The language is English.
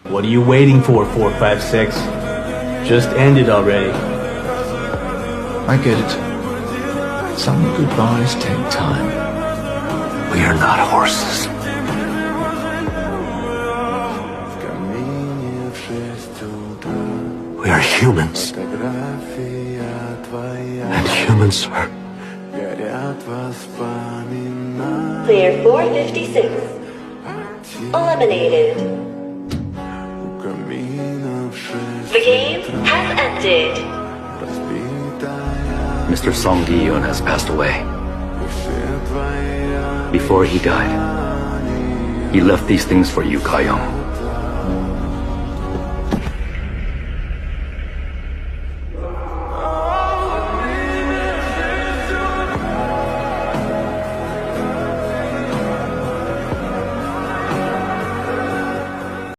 What are you waiting for, 456? Just end it already. I get it. Some goodbyes take time. We are not horses. We are humans. And humans are... Clear 456. Eliminated. The game has ended. Mr. Song Gi-yun has passed away. Before he died, he left these things for you, Ka-young.